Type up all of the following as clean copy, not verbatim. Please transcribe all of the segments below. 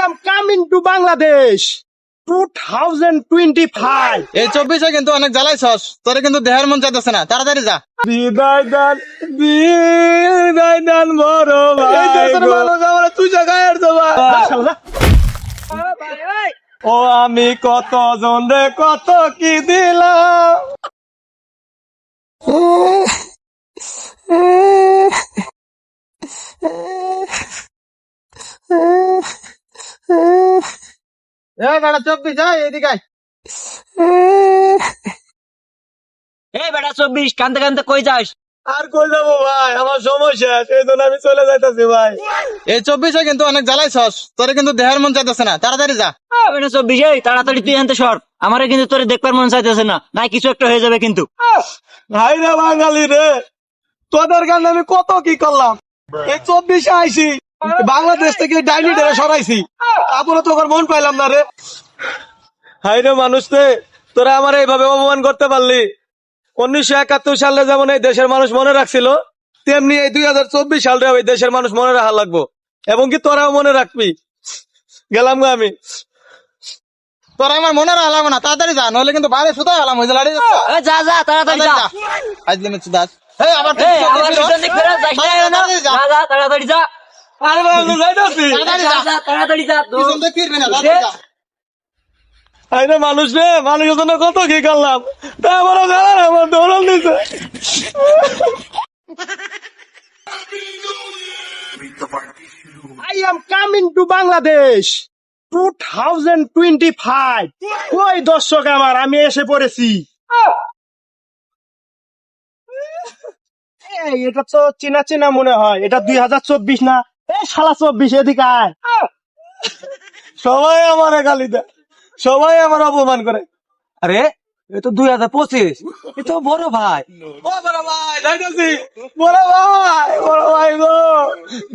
am coming to Bangladesh 2025 এই 24-এ কিন্তু অনেক জ্বালাইছস, তোরে কিন্তু দেহের মন চাইতেছে না, তাড়াতাড়ি যা। বিদায় দান বড় ভাই আমার তুই জায়গায় ও আমি কত জন রে কত কি দিলাম বেটা 24 এদিকে আয়। এই বেটা 24 কান্দতে কান্দতে কই যাস? আর কই যাবো ভাই, আমার সমস্যা সেই জন্য আমি চলে যাইতাছি ভাই। এই 24-এ কিন্তু অনেক জ্বালাইছস, তোরে কিন্তু দেহের মন চাইতেছে না, তাড়াতাড়ি যা। বেটা 24 এই তাড়াতাড়ি তুই আনতে সর, আমারে কিন্তু তোরে দেখবার মন চাইতেছে না, নাই কিছু একটা হয়ে যাবে কিন্তু। ভাই রে বাঙালি রে, তোদের কারণে আমি কত কি করলাম। এই 24-এ আইসি বাংলাদেশ থেকে ডাইনি ডেরে সরাইছি, তারপরে তোর মন পাইলাম না রে। হাই রে মানুষ রে, তোরা আমার এইভাবে অপমান করতে পারলি। 1971 সালে যেমন এই দেশের মানুষ মনে রাখছিল, তেমনি এই 2024 সালে এই দেশের মানুষ মনে রাখা লাগবো, এবং কি তোরাও মনে রাখবি। গেলাম গো আমি। তোরা আমার মনে রাখলাম না, তাড়াতাড়ি যা, নইলে কিন্তু বাইরে শুধু হলাম ওই যে লাড়ি এই যা যা তাড়াতাড়ি যা। আজকে মিছু দাস। এই আবার এই আমার পিছন দিক ফেরা যাস না, যা যা তাড়াতাড়ি যা। আরে ভাই আমি যাইতাছি। যা যা তাড়াতাড়ি যা। পিছন দিয়ে ফিরবি না, তাড়াতাড়ি যা। হাই রে মানুষ রে, মানুষের জন্য কত কি করলাম, তারপরে জানা না আমার দৌড়ান দিছে। I am coming to Bangladesh 2025 কই দর্শক আমার, আমি এসে পড়েছি। এই এটা তো চেনা চেনা মনে হয়, এটা 2024 না? এই শালা 24 এদিকে আয়। সবাই আমার গালি দেয়, সবাই আমার অপমান করে। আরে এ তো 2025, এ তো বড় ভাই। ও বড় ভাই যাইতাছি, বড় ভাই গো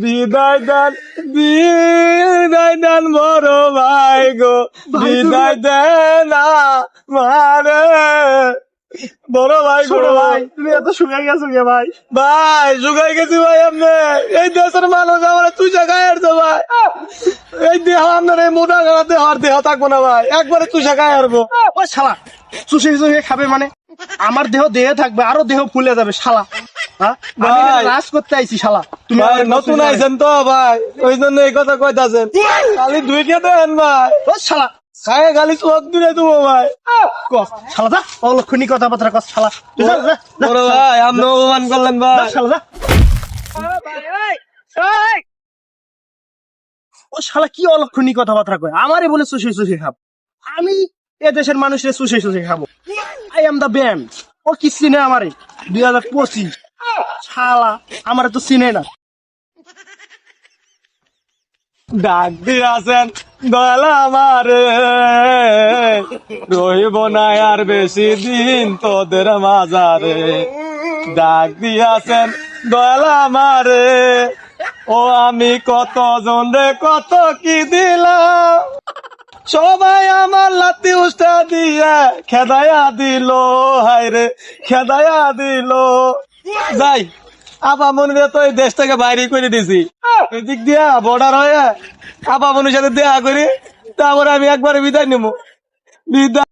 বিদায় দান বড় ভাই গো বিদায় দেন মারে। বড় ভাই বড় ভাই, তুমি এত শুকাই গেছো কে ভাই? ভাই শুকাই গেছি ভাই, আপনি এই দেশের মানুষ আমার তুই জায়গায় আসছো ভাই। এই দেহ আপনার এই মোটা গাড়া দেহ আর দেহ থাকবো না ভাই, একবারে তুই জায়গায় আসবো। ও শালা চুষে চুষে খাবে মানে, আমার দেহ দেহে থাকবে, আরো দেহ ফুলে যাবে শালা। রাজ করতে আইছি শালা, তুমি নতুন আইছেন তো ভাই, ওই জন্য এই কথা কইতাছেন। খালি দুই কে দেন ভাই। ও শালা খায় গালি চোখ দূরে দেবো ভাই। শালা যা, অলক্ষণী কথাবার্তা কস শালা। বড় ভাই আপনি অপমান করলেন ভাই, শালা যা। ও শালা কি অলক্ষণী কথাবার্তা কয়, আমারে বলে চুষে চুষে খাবো, আমি এ দেশের মানুষের চুষে চুষে খাবো। I am the band. ও কি চিনে আমারে? 2025 শালা আমারে তো চিনে না। ডাক দিয়াছেন দয়াল আমারে, রইব না আর বেশি দিন তোদের মাঝারে। ডাক দিয়াছেন দয়াল আমারে, ও আমি কত জন রে কত কি দিলাম। সবাই আমার লাতি উস্তা দিয়া খেদায়া দিল, হায় রে খেদায়া দিল। যাই আপা মনে তো এই দেশ থেকে বাইরে করে দিছি, এদিক দিয়া বর্ডার হয়ে আপা মনের সাথে দেখা করি, তারপরে আমি একবারে বিদায় নেবো। বিদায়।